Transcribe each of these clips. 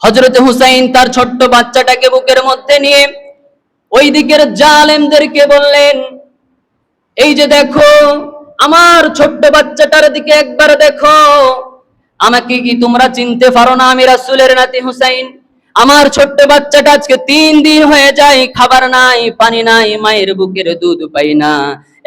হযরতে হুসাইন তার ছোট্ট বাচ্চাটাকে বুকের মধ্যে নিয়ে ওই দিকের জালেমদেরকে বললেন, এই যে দেখো আমার ছোট্ট বাচ্চাটার দিকে একবার দেখো, আমাকে কি তোমরা চিনতে পারো না? আমি রাসূলের নাতি হুসাইন। আমার ছোট্ট বাচ্চাটা আজকে 3 দিন হয়ে যায়, খাবার নাই, পানি নাই, মায়ের বুকের দুধ পাই না,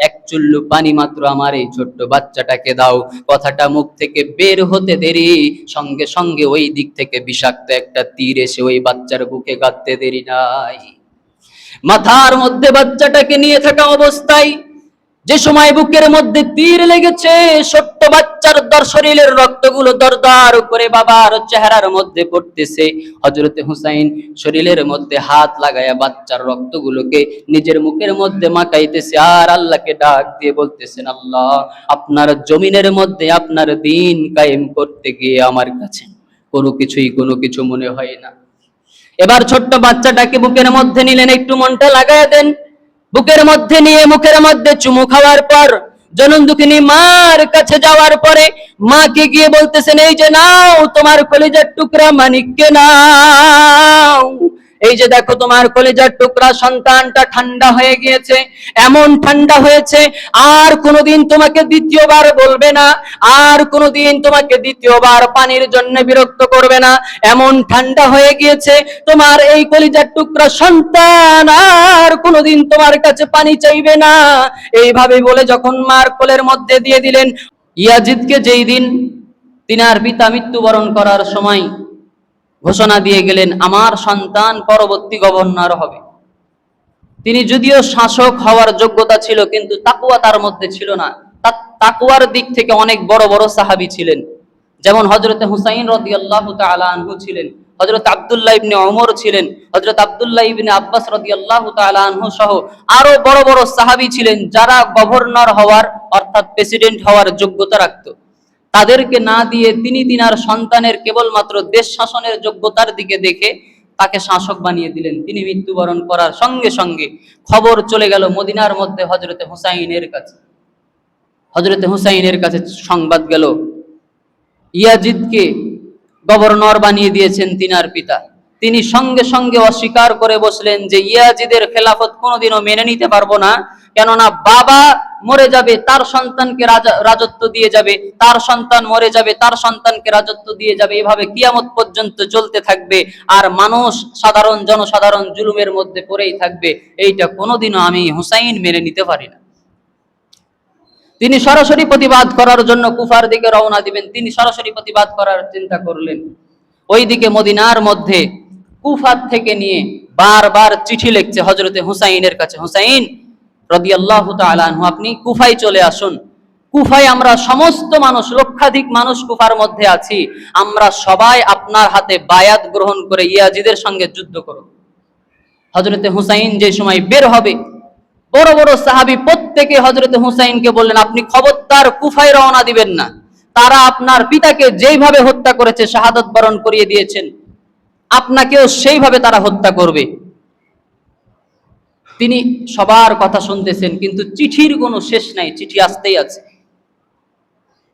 এক চুল্লু পানি মাত্র আমার এই ছোট্ট বাচ্চাটাকে দাও। কথাটা মুখ থেকে বের হতে দেরি, সঙ্গে সঙ্গে ওই দিক থেকে বিষাক্ত একটা তীর এসে ওই বাচ্চার বুকে গাঁথতে দেরি নাই। মাথার মধ্যে বাচ্চাটাকে নিয়ে থাকা অবস্থায় যে সময় বুকের মধ্যে তীর লেগেছে, ছোট্ট বাচ্চার শরীরের রক্তগুলো দরদর করে বাবার চেহারার মধ্যে পড়তেছে। হযরতে হুসাইন শরীরের মধ্যে হাত লাগায়া বাচ্চার রক্তগুলোকে নিজের মুখের মধ্যে মাখাইতেছে আর আল্লাহকে ডাক দিয়ে বলতেছেন, আল্লাহ, আপনার জমিনের মধ্যে আপনার দ্বীন কায়েম করতে গিয়ে আমার কাছে কোনো কিছু মনে হয় না। এবার ছোট্ট বাচ্চাটাকে বুকের মধ্যে নিলেন, একটু মনটা লাগায়া দেন। বুকের মধ্যে নিয়ে মুখের মধ্যে চুমু খাওয়ার পর জনন দুঃখিনী মার কাছে যাওয়ার পরে মাকে গিয়ে বলতেছেন, এই যে নাও তোমার কলিজার টুকরা মানিককে নাও, এই যে দেখো তোমার কলিজার টুকরা সন্তানটা ঠান্ডা হয়ে গিয়েছে, এমন ঠান্ডা হয়েছে আর কোনোদিন তোমাকে দ্বিতীয়বার বলবে না, আর কোনোদিন তোমাকে দ্বিতীয়বার পানির জন্য বিরক্ত করবে না, এমন ঠান্ডা হয়ে গিয়েছে তোমার এই কলিজার টুকরা সন্তান আর কোনোদিন তোমার কাছে পানি চাইবে না। এইভাবে বলে যখন মার কোলের মধ্যে দিয়ে দিলেন, ইয়াজিদকে যেই দিন তিনার পিতা মৃত্যুবরণ করার সময় ঘোষণা দিয়ে গেলেন, আমার সন্তান পরবর্তী গভর্নর হবে। তিনি যদিও শাসক হওয়ার যোগ্যতা ছিল, কিন্তু তাকওয়া তার মধ্যে ছিল না। তাকওয়ার দিক থেকে অনেক বড় বড় সাহাবী ছিলেন, যেমন হযরতে হুসাইন রাদিয়াল্লাহু তাআলা আনহু ছিলেন, হযরত আব্দুল্লাহ ইবনে ওমর ছিলেন, হযরত আব্দুল্লাহ ইবনে আব্বাস রাদিয়াল্লাহু তাআলা আনহু সহ আরো বড় বড় সাহাবী ছিলেন, যারা গভর্নর হওয়ার অর্থাৎ প্রেসিডেন্ট হওয়ার যোগ্যতা রাখত। তাদেরকে না দিয়ে তিনি তিনার সন্তানের কেবলমাত্র দেশ শাসনের যোগ্যতার দিকে দেখে তাকে শাসক বানিয়ে দিলেন। তিনি মৃত্যুবরণ করার সঙ্গে সঙ্গে খবর চলে গেল মদিনার মধ্যে হযরতে হুসাইনের কাছে। হযরতে হুসাইনের কাছে সংবাদ গেল, ইয়াজিদকে গভর্নর বানিয়ে দিয়েছেন তিনার পিতা। তিনি সঙ্গে সঙ্গে অস্বীকার করে বসলেন যে ইয়াজিদের খেলাফত কোনোদিনও মেনে নিতে পারবো না, কেননা বাবা মরে যাবে তার সন্তানকে রাজত্ব দিয়ে যাবে, তার সন্তান মরে যাবে তার সন্তানকে রাজত্ব দিয়ে যাবে, এভাবে কিয়ামত পর্যন্ত চলতে থাকবে আর মানুষ সাধারণ জনসাধারণ জুলুমের মধ্যে পড়েই থাকবে। এইটা কোনোদিনও আমি হুসাইন মেনে নিতে পারি না। তিনি সরাসরি প্রতিবাদ করার জন্য কুফার দিকে রওনা দিবেন। তিনি সরাসরি প্রতিবাদ করার চিন্তা করলেন। ওইদিকে মদিনার মধ্যে কুফার থেকে নিয়ে বারবার চিঠি লিখছে হযরতে হুসাইনের কাছে, হুসাইন রাদিয়াল্লাহু তাআলা আনহু, আপনি কুফায় চলে আসুন। কুফায় আমরা সমস্ত মানুষ, লক্ষাধিক মানুষ কুফার মধ্যে আছি, আমরা সবাই আপনার হাতে বায়াত গ্রহণ করে ইয়াজিদের সঙ্গে যুদ্ধ করব। হযরতে হুসাইন যে সময় বের হবে, বড় বড় সাহাবী প্রত্যেকে হযরতে হুসাইনকে বললেন, আপনি খবরদার কুফায় রওনা দিবেন না, তারা আপনার পিতাকে যেইভাবে হত্যা করেছে, শাহাদাত বরণ করিয়ে দিয়েছেন, আপনাকেও সেইভাবে তারা হত্যা করবে। তিনি সবার কথা শুনতেছেন, কিন্তু চিঠির কোনো শেষ নাই, চিঠি আসতেই আছে।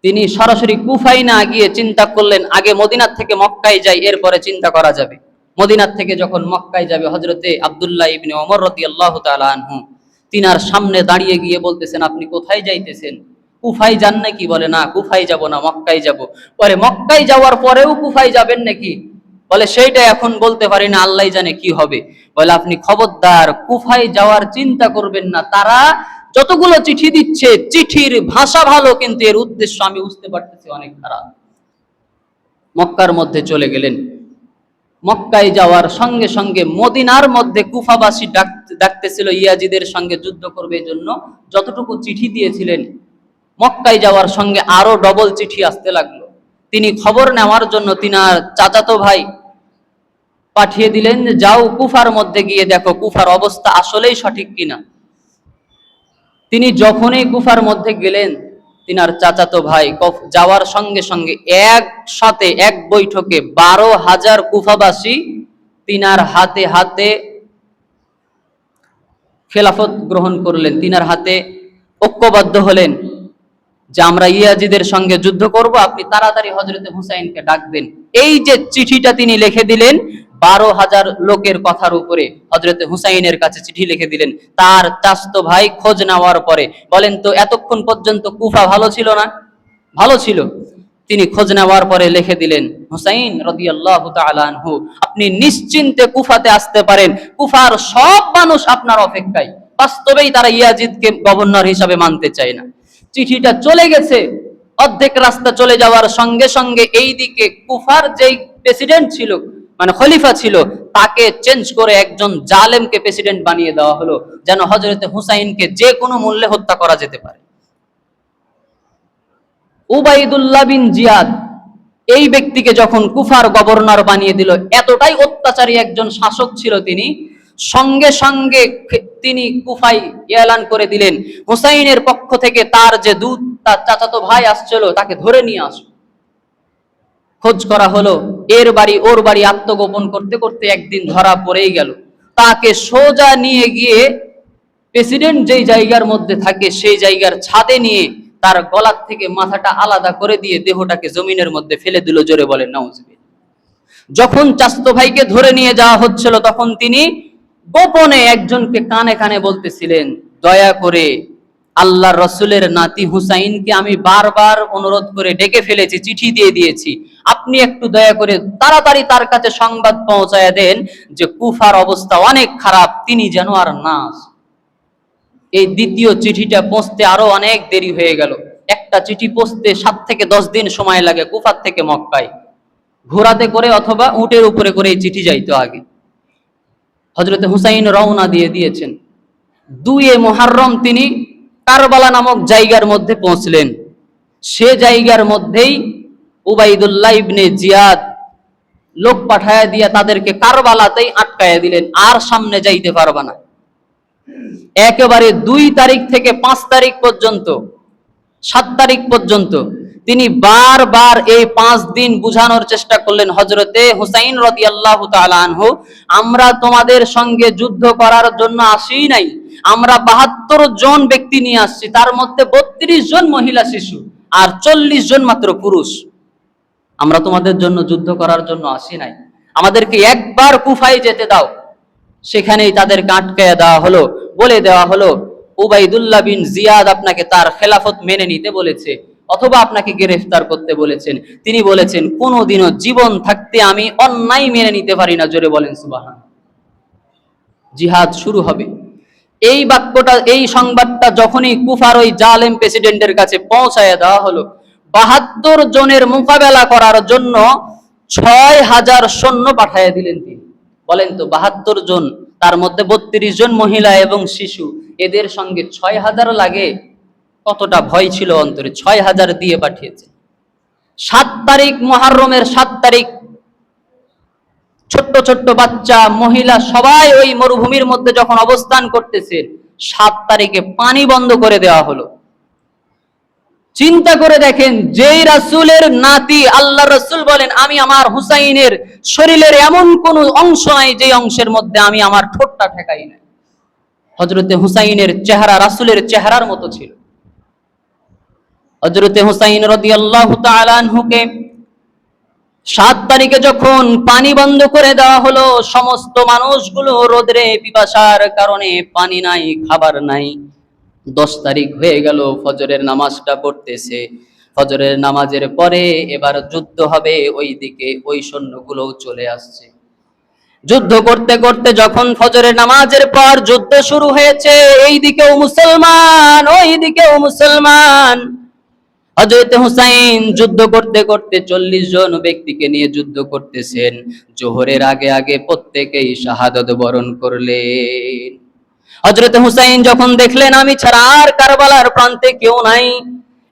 তিনি সরাসরি কুফায় না গিয়ে চিন্তা করলেন, আগে মদিনার থেকে মক্কায় যাই, এরপরে চিন্তা করা যাবে। মদিনার থেকে যখন মক্কায় যাবে, হযরতে আব্দুল্লাহ ইবনে ওমর রাদিয়াল্লাহু তাআলা আনহু তিনার সামনে দাঁড়িয়ে গিয়ে বলতেছেন, আপনি কোথায় যাইতেছেন? কুফায় যান নাকি? বলে, না, কুফায় যাব না, মক্কায় যাব। পরে মক্কায় যাওয়ার পরেও কুফায় যাবেন নাকি? বলে, সেইটা এখন বলতে পারি না, আল্লাহ জানে কি হবে। বলে, আপনি খবরদার কুফায় যাওয়ার চিন্তা করবেন না, তারা যতগুলো চিঠি দিচ্ছে, চিঠির ভাষা ভালো, কিন্তু এর উদ্দেশ্য আমি বুঝতে পারতেছি অনেক খারাপ। মক্কার মধ্যে চলে গেলেন। মক্কায় যাওয়ার সঙ্গে সঙ্গে মদিনার মধ্যে কুফাবাসী ডাকতেছিল ইয়াজিদের সঙ্গে যুদ্ধ করবে, জন্য যতটুকু চিঠি দিয়েছিলেন, মক্কায় যাওয়ার সঙ্গে আরো ডবল চিঠি আসতে লাগলো। তিনি খবর নেওয়ার জন্য তিনার চাচাতো ভাই পাঠিয়ে দিলেন যে যাও কুফার মধ্যে গিয়ে দেখো কুফার অবস্থা আসলেই সঠিক কিনা। তিনি যখনই কুফার মধ্যে গেলেন, তিনার চাচাতো ভাই যাওয়ার সঙ্গে সঙ্গে একসাথে এক বৈঠকে 12,000 কুফাবাসী তিনার হাতে হাতে খেলাফত গ্রহণ করলেন, তিনার হাতে ঐক্যবদ্ধ হলেন যে আমরা ইয়াজিদের সঙ্গে যুদ্ধ করব, আপনি তাড়াতাড়ি হযরতে হুসাইনকে ডাক দেন। এই যে চিঠিটা তিনি লিখে দিলেন 12,000 লোকের কথার উপরে হযরত হুসাইনের কাছে চিঠি লিখে দিলেন। তার চাচতো ভাই খোঁজ নেওয়ার পরে বলেন তো এতক্ষণ পর্যন্ত কুফা ভালো ছিল না? ভালো ছিল। তিনি খোঁজ নেওয়ার পরে লিখে দিলেন, হুসাইন রাদিয়াল্লাহু তাআলা আনহু, আপনি নিশ্চিন্তে কুফাতে আসতে পারেন, কুফার সব মানুষ আপনার অপেক্ষায়। বাস্তবেই তারা ইয়াজিদকে গভর্নর হিসাবে মানতে চায় না। চিঠিটা চলে গেছে, অর্ধেক রাস্তা চলে যাওয়ার সঙ্গে সঙ্গে এইদিকে কুফার যেই প্রেসিডেন্ট ছিল, মানে খলিফা ছিল, তাকে চেঞ্জ করে একজন জালেমকে প্রেসিডেন্ট বানিয়ে দেওয়া হলো, যেন হযরত হুসাইনকে যে কোনো মূল্যে হত্যা করা যেতে পারে। উবাইদুল্লাহ বিন জিয়াদ এই ব্যক্তিকে যখন কুফার গভর্নর বানিয়ে দিল, এতটাই অত্যাচারী একজন শাসক ছিল তিনি, সঙ্গে সঙ্গে তিনি কুফায় এলান করে দিলেন, হুসাইনের পক্ষ থেকে তার যে দূত, তার চাচাতো ভাই আসছিল, তাকে ধরে নিয়ে আসো। খোঁজ করা হলো, এর বাড়ি ওর বাড়ি আত্মগোপন করতে করতে একদিন ধরা পড়েই গেল। তাকে সোজা নিয়ে গিয়ে প্রেসিডেন্ট যেই জায়গার মধ্যে থাকে সেই জায়গার ছাদে নিয়ে তার গলার থেকে মাথাটা আলাদা করে দিয়ে দেহটাকে জমিনের মধ্যে ফেলে দিল। জোরে বলেন নাউজুবিল্লাহ। যখন চাচতো ভাইকে ধরে নিয়ে যাওয়া হচ্ছিল, তখন তিনি গোপনে একজনকে কানে কানে বলতেছিলেন, দয়া করে আল্লাহর রাসূলের নাতি হুসাইনকে আমি বারবার অনুরোধ করে ডেকে ফেলেছি, চিঠি দিয়ে দিয়েছি, আপনি একটু দয়া করে তাড়াতাড়ি তার কাছে সংবাদ পৌঁছায় দেন যে কুফার অবস্থা অনেক খারাপ, তিনি যেন আর না আসে। এই দ্বিতীয় চিঠিটা পৌঁছতে আরো অনেক দেরি হয়ে গেল। একটা চিঠি পৌঁছতে 7 থেকে 10 দিন সময় লাগে কুফার থেকে মক্কায়, ঘোড়াতে করে অথবা উটের উপরে করে এই চিঠি যাইতো আগে। হযরত হুসাইন রওনা দিয়ে দিয়েছেন। 2 মুহররম তিনি কারবালা নামক জায়গার মধ্যে পৌঁছলেন। সে জায়গার মধ্যেই উবাইদুল্লাহ ইবনে জিয়াদ লোক পাঠায়া দিয়া তাদেরকে কারবালাতেই আটকায়া দিলেন, আর সামনে যাইতে পারবা না। একেবারে 2 তারিখ থেকে 5 তারিখ পর্যন্ত, 7 তারিখ পর্যন্ত তিনি বারবার এই 5 দিন বুঝানোর চেষ্টা করলেন, হযরতে হুসাইন রাদিয়াল্লাহু তাআলা আনহু, আমরা তোমাদের সঙ্গে যুদ্ধ করার জন্য আসি নাই, আমরা 72 জন ব্যক্তি নিয়ে আসছি, তার মধ্যে 32 জন মহিলা শিশু আর 40 জন মাত্র পুরুষ। আমরা তোমাদের জন্য যুদ্ধ করার জন্য আসি নাই, আমাদেরকে একবার কুফায় যেতে দাও। সেখানেই তাদেরকে আটকায়া দেওয়া হলো, বলে দেওয়া হলো উবাইদুল্লাহ বিন জিয়াদ আপনাকে তার খেলাফত মেনে নিতে বলেছে, অথবা আপনাকে গ্রেফতার করতে বলেছেন। তিনি বলেছেন, কোনোদিনও জীবন থাকতে আমি অন্যায় মেনে নিতে পারি না। জোরে বলেন সুবহান। জিহাদ শুরু হবে। এই বাক্যটা, এই সংবাদটা যখনই কুফার ওই জালেম প্রেসিডেন্টের কাছে পৌঁছায় দেওয়া হলো, 72 জনের মোকাবেলা করার জন্য 6000 সৈন্য পাঠিয়ে দিলেন তিনি। বলেন তো 72 জন, তার মধ্যে 32 জন মহিলা এবং শিশু, এদের সঙ্গে 6000 লাগে, কতটা ভয় ছিল অন্তরে। 6000 দিয়ে পাঠিয়েছে। 7 তারিখ মুহররমের 7 তারিখ ছোট্ট ছোট্ট বাচ্চা, মহিলা সবাই ওই মরুভূমির মধ্যে যখন অবস্থান করতেছে, 7 তারিখে পানি বন্ধ করে দেওয়া হলো। চিন্তা করে দেখেন, যেই রাসূলের নাতি, আল্লাহ রাসূল বলেন, আমি আমার হুসাইনের শরীরের এমন কোন অংশ নাই যে অংশের মধ্যে আমি আমার ঠোঁটটা ঠেকাই না। হযরতে হুসাইনের চেহারা রাসূলের চেহারার মতো ছিল। হযরতে হুসাইন রাদিয়াল্লাহু তাআলা আনহুকে 7 তারিখে যখন পানি বন্ধ করে দেওয়া হলো, সমস্ত মানুষগুলো রোদরে পিপাসার কারণে পানি নাই, খাবার নাই। 10 তারিখ হয়ে গেল, ফজরের নামাজটা পড়তেছে। ফজরের নামাজের পরে এবার যুদ্ধ হবে, ওইদিকে ওই সৈন্যগুলো চলে আসছে। যুদ্ধ করতে করতে যখন ফজরের নামাজের পর যুদ্ধ শুরু হয়েছে, এইদিকেও মুসলমান ওইদিকেও মুসলমান। হযরত হুসাইন যুদ্ধ করতে করতে 40 জন ব্যক্তিকে নিয়ে যুদ্ধ করতেছেন। জোহরের আগে আগে প্রত্যেকেই শাহাদাত বরণ করলেন। হযরত হুসাইন যখন দেখলেন আমি ছাড়া আর কারবালার প্রান্তে কেউ নাই,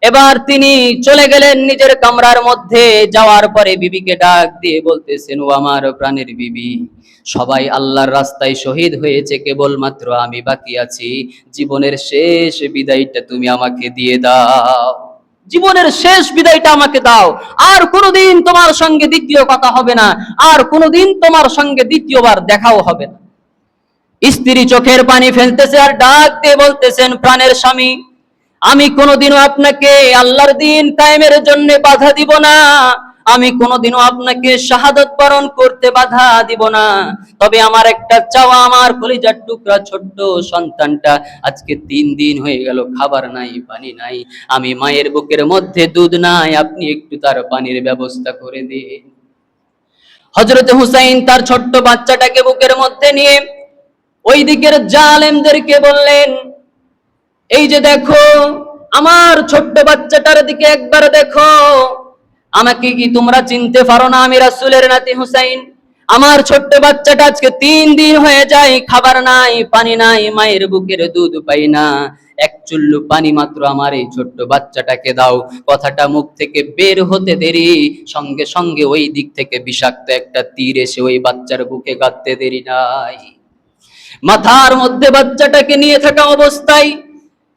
এবার তিনি চলে গেলেন নিজের কামরার মধ্যে। যাওয়ার পরে বিবিকে ডাক দিয়ে বলতেছেন, ও আমার প্রাণের বিবি, সবাই আল্লাহর রাস্তায় শহীদ হয়েছে, কেবলমাত্র আমি বাকি আছি। জীবনের শেষ বিদায়টা তুমি আমাকে দিয়ে দাও, জীবনের শেষ বিদায়টা আমাকে দাও। আর কোনোদিন তোমার সঙ্গে দ্বিতীয় কথা হবে না, আর কোনোদিন তোমার সঙ্গে দ্বিতীয়বার দেখাও হবে না। স্ত্রী চোখের পানি ফেলতেছে আর ডাক দিয়ে বলতেছেন, প্রাণের স্বামী, আমি কোনোদিনও আপনাকে আল্লাহর দিন কায়েমের জন্য বাধা দিব না, আমি কোনোদিনও আপনাকে শাহাদাত বরণ করতে বাধা দিব না। তবে আমার একটা চাওয়া, আমার কলিজার টুকরা ছোট্ট সন্তানটা আজকে 3 দিন হয়ে গেল, খাবার নাই, পানি নাই, আমি মায়ের বুকের মধ্যে দুধ নাই, আপনি একটু তার পানির ব্যবস্থা করে দিন। হযরত হুসাইন তার ছোট্ট বাচ্চাটাকে বুকের মধ্যে নিয়ে ওই দিকের জালেমদেরকে বললেন, এই যে দেখো আমার ছোট্ট বাচ্চাটার দিকে একবার দেখো, আমাকে কি তোমরা চিনতে পারো না? আমি রাসূলের নাতি হুসাইন। আমার ছোট্ট বাচ্চাটা আজকে 3 দিন হয়ে যায়, খাবার নাই, পানি নাই, মায়ের বুকের দুধ পাই না, এক চুল্লু পানি মাত্র আমার এই ছোট্ট বাচ্চাটাকে দাও। কথাটা মুখ থেকে বের হতে দেরি, সঙ্গে সঙ্গে ওই দিক থেকে বিষাক্ত একটা তীর এসে ওই বাচ্চার বুকে গাঁথতে দেরি নাই। মাথার মধ্যে বাচ্চাটাকে নিয়ে থাকা অবস্থায়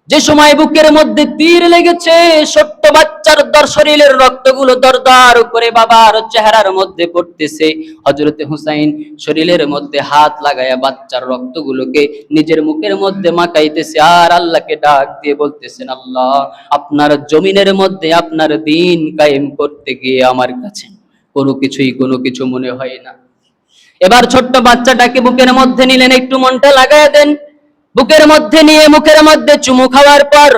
যে সময় বুকের মধ্যে তীর লেগেছে, ছোট্ট বাচ্চার শরীরের রক্তগুলো দরদর করে বাবার চেহারার মধ্যে পড়তেছে। হযরতে হুসাইন শরীরের মধ্যে হাত লাগায়া বাচ্চার রক্তগুলোকে নিজের মুখের মধ্যে মাখাইতেছে আর আল্লাহকে ডাক দিয়ে বলতেছেন, আল্লাহ, আপনার জমিনের মধ্যে আপনার দ্বীন কায়েম করতে গিয়ে আমার কাছে কোনো কিছু মনে হয় না। এবার ছোট্ট বাচ্চাটাকে বুকের মধ্যে নিলেন, একটু মনটা লাগায় দেন। বুকের মধ্যে নিয়ে মুখের মধ্যে চুমু খাওয়ার পর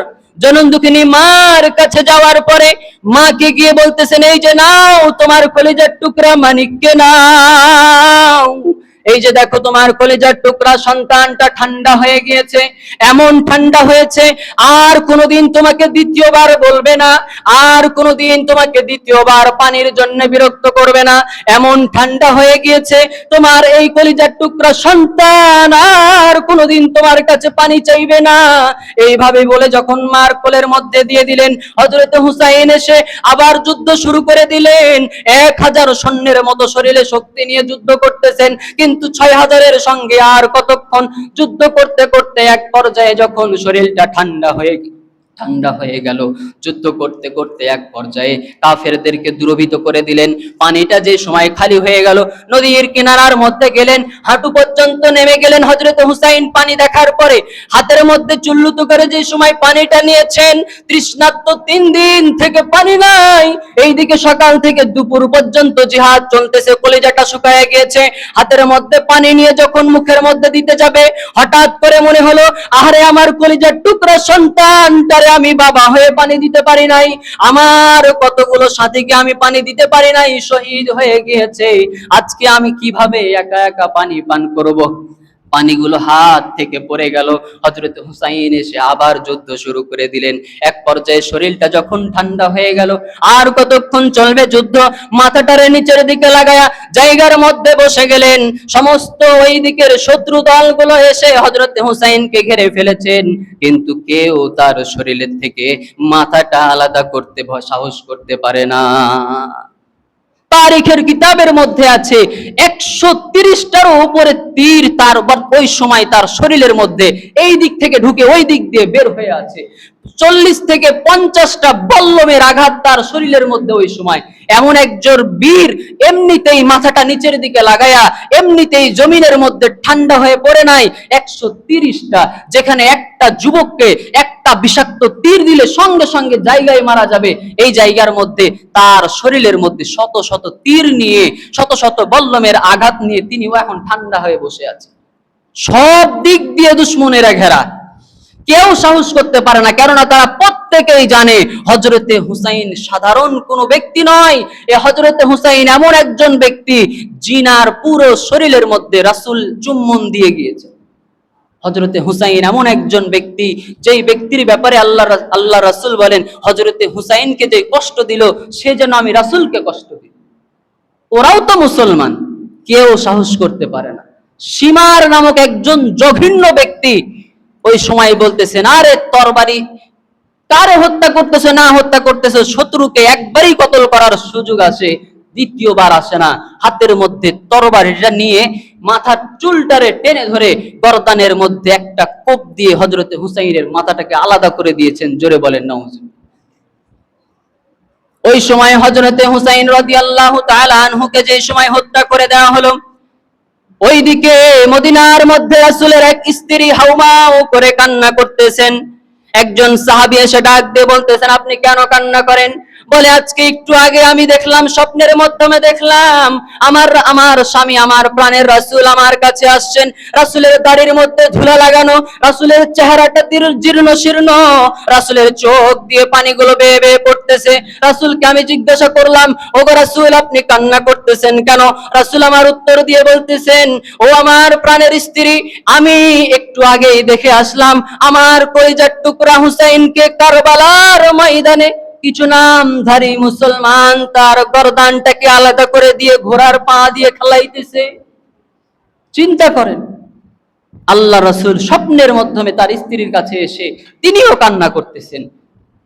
জনন দুঃখিনী মার কাছে যাওয়ার পরে মাকে গিয়ে বলতেছেন, এই যে নাও তোমার কলিজার টুকরা মানিককে নাও, এই যে দেখো তোমার কলিজার টুকরা সন্তানটা ঠান্ডা হয়ে গিয়েছে, এমন ঠান্ডা হয়েছে আর কোনোদিন তোমাকে দ্বিতীয়বার বলবে না, আর কোনোদিন তোমাকে দ্বিতীয়বার পানির জন্য বিরক্ত করবে না, এমন ঠান্ডা হয়ে গিয়েছে তোমার এই কলিজার টুকরা সন্তান আর কোনোদিন তোমার কাছে পানি চাইবে না। এইভাবে বলে যখন মার কোলের মধ্যে দিয়ে দিলেন, হযরত হুসাইন এসে আবার যুদ্ধ শুরু করে দিলেন। 1000 সৈন্যের মতো শরীরে শক্তি নিয়ে যুদ্ধ করতেছেন, কিন্তু 6000-এর সঙ্গে আর কতক্ষণ যুদ্ধ করতে করতে এক পর্যায়ে যখন শরীরটা ঠান্ডা হয়ে গেল, যুদ্ধ করতে করতে এক পর্যায়ে কাফেরদেরকে দুরভিত করে দিলেন। পানিটা যে সময় খালি হয়ে গেল, নদীর কিনারার মধ্যে গেলেন, হাঁটু পর্যন্ত নেমে গেলেন। হযরত হুসাইন পানি দেখার পরে হাতের মধ্যে চুল্লুতো করে যে সময় পানিটা নিয়েছেন, তৃষ্ণার্ত 3 দিন থেকে পানি নাই, এইদিকে সকাল থেকে দুপুর পর্যন্ত জিহাদ চলতেছে, কলিজাটা শুকায় গিয়েছে। হাতের মধ্যে পানি নিয়ে যখন মুখের মধ্যে দিতে যাবে, হঠাৎ করে মনে হলো, আরে আমার কলিজার টুকরা সন্তানটারে আমি বাবা হয়ে পানি দিতে পারি নাই, আমার কতগুলো সাথীকে আমি পানি দিতে পারি নাই, শহীদ হয়ে গিয়েছে, আজকে আমি কিভাবে একা একা পানি পান করব? পানিগুলো হাত থেকে পড়ে গেল। হযরত হুসাইন এসে আবার যুদ্ধ শুরু করে দিলেন। এক পর্যায়ে শরীরটা যখন ঠান্ডা হয়ে গেল, আর কতক্ষণ চলবে যুদ্ধ, মাথাটারে নিচের দিকে লাগায়া জায়গার মধ্যে বসে গেলেন। সমস্ত ওই দিকের শত্রু দলগুলো এসে হযরত হুসাইনকে ঘিরে ফেলেছেন, কিন্তু কেউ তার শরীরের থেকে মাথাটা আলাদা করতে সাহস করতে পারে না। তারিখের কিতাবের মধ্যে আছে 130টারও উপরে তীর তার ওই সময় তার শরীরের মধ্যে এই দিক থেকে ঢুকে ওই দিক দিয়ে বের হয়ে আছে। 40 থেকে 50টা বল্লমের আঘাত তার শরীরের মধ্যে ওই সময়। এমন একজন বীর এমনিতেই মাথাটা নিচের দিকে লাগায়া এমনিতেই জমিনের মধ্যে ঠান্ডা হয়ে পড়ে নাই। 130টা, যেখানে একটা যুবককে একটা বিষাক্ত তীর দিলে সঙ্গে সঙ্গে জায়গায় মারা যাবে, এই জায়গার মধ্যে তার শরীরের মধ্যে শত শত তীর নিয়ে, শত শত বল্লমের আঘাত নিয়ে তিনিও এখন ঠান্ডা হয়ে বসে আছে। সব দিক দিয়ে দুশমনেরা ঘেরা, কেউ সাহস করতে পারে না, কেননা তারা প্রত্যেকেই জানে হযরতে হুসাইন সাধারণ কোনো ব্যক্তি নয়। এই হযরতে হুসাইন এমন একজন ব্যক্তি জিনার পুরো শরীরের মধ্যে রাসূল চুম্বন দিয়ে গিয়েছে। হযরতে হুসাইন এমন একজন ব্যক্তি, যেই ব্যক্তির ব্যাপারে আল্লাহ রাসূল বলেন, হযরতে হুসাইনকে যে কষ্ট দিল সে যেন আমি রাসূলকে কষ্ট দিই। ওরাও তো মুসলমান, কেউ সাহস করতে পারে না। সীমার নামক একজন জঘন্য ব্যক্তি ওই সময় বলতেছেন, আরে তরবারি কারে হত্যা করতেছে না হত্যা করতেছে, শত্রুকে একবারই কতল করার সুযোগ আসে, দ্বিতীয়বার আসে না। হাতের মধ্যে তরবারিটা নিয়ে মাথার চুলটারে টেনে ধরে গর্দানের মধ্যে একটা কোপ দিয়ে হযরতে হুসাইনের মাথাটাকে আলাদা করে দিয়েছেন। জোরে বলেন নাউজুবিল্লাহ। ওই সময় হযরতে হুসাইন রাদিয়াল্লাহু তাআলা আনহুকে যে সময় হত্যা করে দেওয়া হলো, ওইদিকে মদিনার মধ্যে রাসূলের এক স্ত্রী হাউমাউ করে কান্না করতেছেন। একজন সাহাবী এসে ডাক দিয়ে বলতেছেন, আপনি কেন কান্না করেন? বলে আজকে একটু আগে আমি দেখলাম, স্বপ্নের মাধ্যমে দেখলাম আমার স্বামী, আমার প্রাণের রাসূল আমার কাছে আসছেন। রাসূলের দাড়ির মধ্যে ধুলা লাগানো, রাসূলের চেহারাটা জীর্ণ শীর্ণ, রাসূলের চোখ দিয়ে পানিগুলো বেয়ে বেয়ে পড়তেছে। রাসূলকে আমি জিজ্ঞাসা করলাম, ওগো রাসূল, আপনি কান্না করতেছেন কেন? রাসূল আমার উত্তর দিয়ে বলতেছেন, ও আমার প্রাণের স্ত্রী, আমি একটু আগেই দেখে আসলাম আমার কলিজার টুকরা হুসাইনকে কারবালার ময়দানে কিছু নামধারী মুসলমান তার গর্দানটাকে আলাদা করে দিয়ে ঘোড়ার পা দিয়ে খেলাইতেছে। চিন্তা করেন, আল্লাহ রাসূল স্বপ্নের মাধ্যমে তার স্ত্রীর কাছে এসে তিনিও কান্না করতেছেন।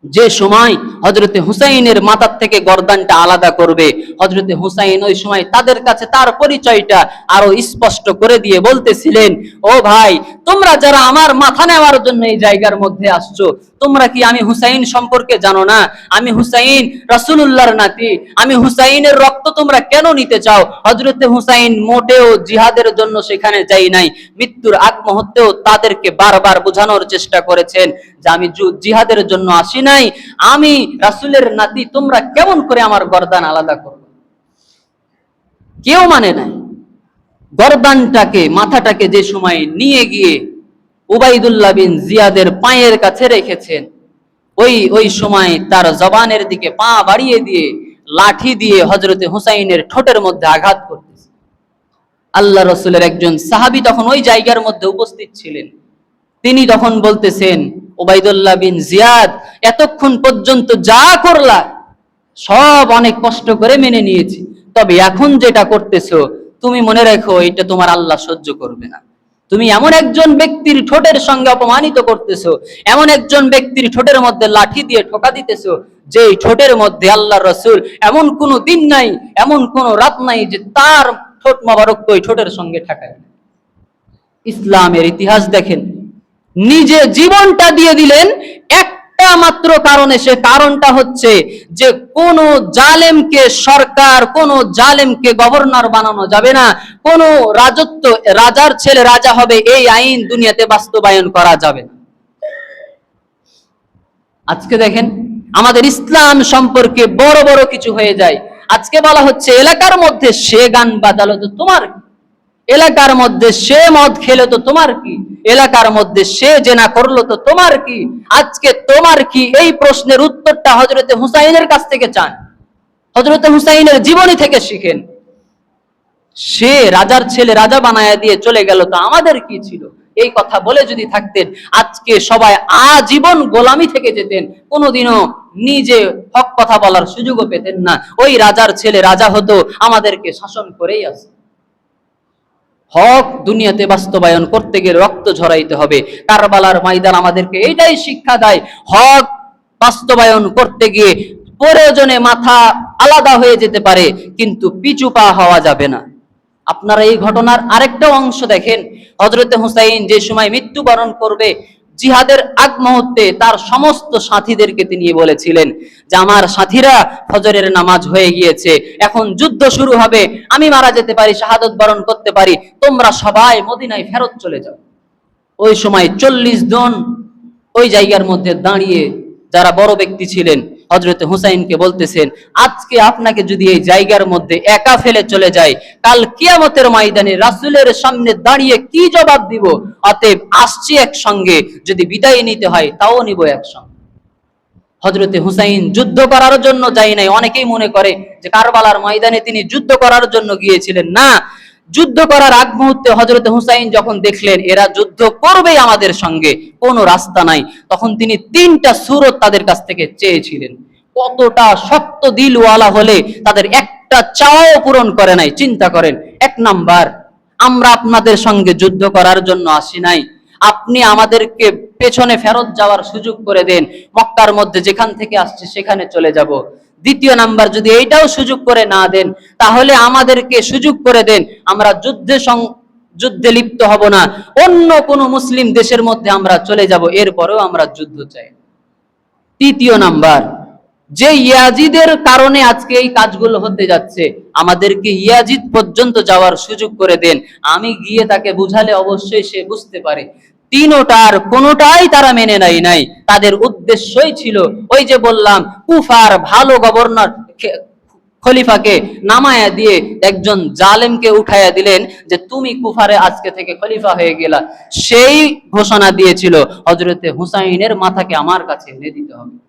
যে সময় হযরতে হুসাইনের মাথার থেকে গর্দানটা আলাদা করবে, হযরতে হুসাইন ওই সময় তাদের কাছে তার পরিচয়টা আরো স্পষ্ট করে দিয়ে বলতেছিলেন, ও ভাই, তোমরা যারা আমার মাথা নেওয়ার জন্য এই জায়গার মধ্যে আসছো, তোমরা কি আমি হুসাইন সম্পর্কে জানো না? আমি হুসাইন রাসূলুল্লাহর নাতি, আমি হুসাইনের রক্ত তোমরা কেন নিতে চাও? হযরতে হুসাইন মোটেও জিহাদের জন্য সেখানে যাই নাই। মৃত্যুর আগ মুহূর্তেও তাদেরকে বারবার বোঝানোর চেষ্টা করেছেন যে আমি জিহাদের জন্য আসি নাই, আমি রাসূলের নাতি, তোমরা কেমন করে আমার গর্দান আলাদা করবে? কেউ মানে নাই। গর্দানটাকে, মাথাটাকে যে সময় নিয়ে গিয়ে উবাইদুল্লাহ বিন জিয়াদের পায়ের কাছে রেখেছেন, ওই সময় তার জবানের দিকে পা বাড়িয়ে দিয়ে লাঠি দিয়ে হযরতে হুসাইনের ঠোঁটের মধ্যে আঘাত করতেছে। আল্লাহ রাসূলের একজন সাহাবী তখন ওই জায়গার মধ্যে উপস্থিত ছিলেন। তিনি তখন বলতেছেন, উবাইদুল্লাহ বিন জিয়াদ, এতক্ষণ পর্যন্ত যা করলা সব অনেক কষ্ট করে মেনে নিয়েছি, তবে এখন যেটা করতেছো তুমি মনে রাখো এটা তোমার আল্লাহ সহ্য করবে না। তুমি এমন একজন ব্যক্তির ঠোঁটের সঙ্গে অপমানিত করতেছো, এমন একজন ব্যক্তির ঠোঁটের মধ্যে লাঠি দিয়ে ঠোকা দিতেছো, যে ঠোঁটের মধ্যে আল্লাহর রাসূল এমন কোনো দিন নাই, এমন কোনো রাত নাই যে তার ঠোঁট মোবারক ওই ঠোঁটের সঙ্গে ঠেকায়। ইসলামের ইতিহাস দেখেন, নিজে জীবনটা দিয়ে দিলেন একটা মাত্র কারণে। সে কারণটা হচ্ছে যে কোন জালেমকে সরকার, কোন জালেমকে গভর্নর বানানো যাবে না, কোন রাজার ছেলে রাজা হবে এই আইন দুনিয়াতে বাস্তবায়ন করা যাবে না। আজকে দেখেন আমাদের ইসলাম সম্পর্কে বড় বড় কিছু হয়ে যায়। আজকে বলা হচ্ছে এলাকার মধ্যে সে গান বাজালো তো তোমার কি, এলাকার মধ্যে সে মদ খেলো তো তোমার কি, এলাকার মধ্যে সে জেনা করলো তো তোমার কি, আজকে তোমার কি? এই প্রশ্নের উত্তরটা হযরতে হুসাইনের কাছ থেকে চান, হযরতে হুসাইনের জীবনী থেকে শিখেন। সে রাজার ছেলে রাজা বানায়া দিয়ে চলে গেল, তো আমাদের কি ছিল? এই কথা বলে যদি থাকতেন আজকে সবাই আজীবন গোলামি থেকে যেতেন, কোনোদিনও নিজে হক কথা বলার সুযোগও পেতেন না। ওই রাজার ছেলে রাজা হতো, আমাদেরকে শাসন করেই আছে। হক দুনিয়াতে বাস্তবায়ন করতে গেলে রক্ত ঝরাইতে হবে। কারবালার ময়দান আমাদেরকে এটাই শিক্ষা দেয়, হক বাস্তবায়ন করতে গিয়ে প্রয়োজনে মাথা আলাদা হয়ে যেতে পারে, কিন্তু পিছু পা হওয়া যাবে না। আপনারা এই ঘটনার আরেকটা অংশ দেখেন, হযরতে হুসাইন যে সময় মৃত্যুবরণ করবে, জিহাদের আগ মুহূর্তে তার সমস্ত সাথীদেরকে তিনি বলেছিলেন যে আমার সাথীরা, ফজরের নামাজ হয়ে গিয়েছে, এখন যুদ্ধ শুরু হবে, আমি মারা যেতে পারি, শাহাদত বরণ করতে পারি, তোমরা সবাই মদিনায় ফেরত চলে যাও। ওই সময় 40 জন ওই জায়গার মধ্যে দাঁড়িয়ে যারা বড় ব্যক্তি ছিলেন হযরতে হুসাইনকে বলতেছেন, আজকে আপনাকে যদি এই জায়গার মধ্যে একা ফেলে চলে যায়, কাল কিয়ামতের ময়দানে রাসূলের সামনে দাঁড়িয়ে কি জবাব দিব? অতএব আসছি একসঙ্গে, যদি বিদায় নিতে হয় তাও নিব একসঙ্গে। হযরতে হুসাইন যুদ্ধ করার জন্য যাই নাই। অনেকেই মনে করে যে কারবালার ময়দানে তিনি যুদ্ধ করার জন্য গিয়েছিলেন, না। যুদ্ধ করার আগ মুহূর্তে হযরতে হুসাইন যখন দেখলেন এরা যুদ্ধ করবে আমাদের সঙ্গে, কোনো রাস্তা নাই, তখন তিনি 3টা সূরত তাদের কাছ থেকে চেয়েছিলেন। কতটা শক্ত দিলওয়ালা হলে তাদের একটা চাওয়াও পূরণ করে নাই। চিন্তা করেন, 1 নাম্বার, আমরা আপনাদের সঙ্গে যুদ্ধ করার জন্য আসি নাই, আপনি আমাদেরকে পেছনে ফেরত যাওয়ার সুযোগ করে দেন, মক্কার মধ্যে যেখান থেকে আসছে সেখানে চলে যাব। 2য় নাম্বার, যদি এইটাও সুযোগ করে না দেন তাহলে আমাদেরকে সুযোগ করে দেন, আমরা যুদ্ধে লিপ্ত হব না, অন্য কোন মুসলিম দেশের মধ্যে আমরা চলে যাব, এরপরেও আমরা যুদ্ধ চাই। 3য় নাম্বার, যে ইয়াজিদের কারণে আজকে এই কাজগুলো হতে যাচ্ছে, আমাদেরকে ইয়াজিদ পর্যন্ত যাওয়ার সুযোগ করে দেন, আমি গিয়ে তাকে বুঝালে অবশ্যই সে বুঝতে পারে। তিনোটার কোনোটাই তারা মেনে নেয় নাই। তাদের উদ্দেশ্যই ছিল ওই যে বললাম, কুফার ভালো গভর্নর খলিফাকে নামায়া দিয়ে একজন জালেমকে উঠাইয়া দিলেন যে তুমি কুফারে আজকে থেকে খলিফা হয়ে গেলা। সেই ঘোষণা দিয়েছিল হযরতে হুসাইনের মাথাকে আমার কাছে এনে দিতে হবে।